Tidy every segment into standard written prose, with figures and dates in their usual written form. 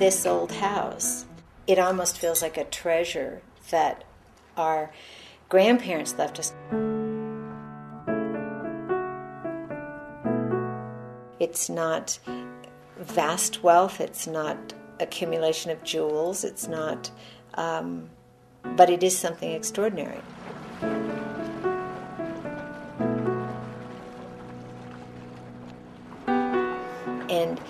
this old house. It almost feels like a treasure that our grandparents left us. It's not vast wealth, it's not accumulation of jewels, it's not, but it is something extraordinary. And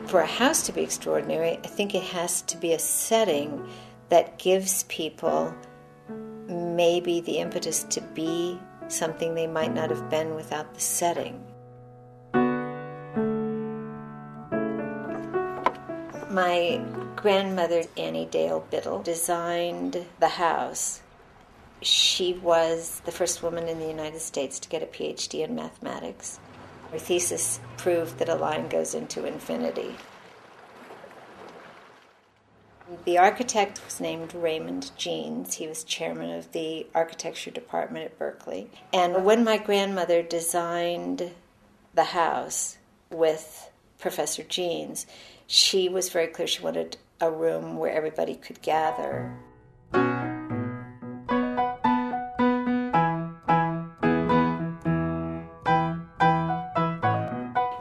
for a house to be extraordinary, I think it has to be a setting that gives people maybe the impetus to be something they might not have been without the setting. My grandmother, Annie Dale Biddle, designed the house. She was the first woman in the United States to get a PhD in mathematics. Her thesis proved that a line goes into infinity. The architect was named Raymond Jeans. He was chairman of the architecture department at Berkeley. And when my grandmother designed the house with Professor Jeans, she was very clear she wanted a room where everybody could gather.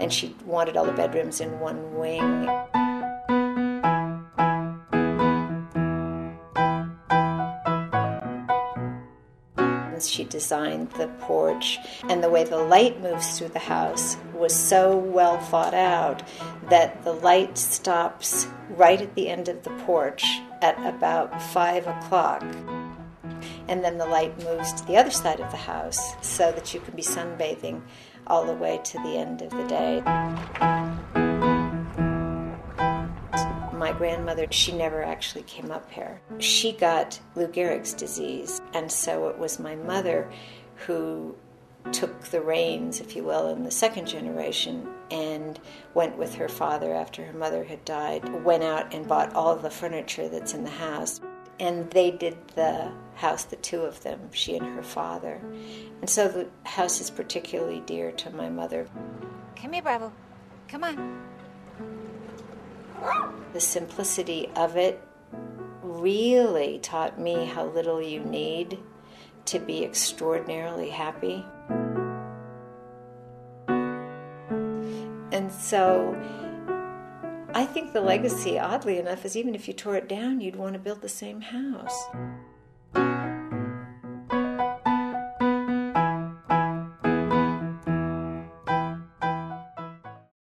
And she wanted all the bedrooms in one wing. She designed the porch, and the way the light moves through the house was so well thought out that the light stops right at the end of the porch at about 5 o'clock. And then the light moves to the other side of the house so that you can be sunbathing all the way to the end of the day. My grandmother, she never actually came up here. She got Lou Gehrig's disease, and so it was my mother who took the reins, if you will, in the second generation and went with her father after her mother had died, went out and bought all of the furniture that's in the house. And they did the house, the two of them, she and her father. And so the house is particularly dear to my mother. Come here, Bravo. Come on. The simplicity of it really taught me how little you need to be extraordinarily happy. And so I think the legacy, oddly enough, is even if you tore it down, you'd want to build the same house.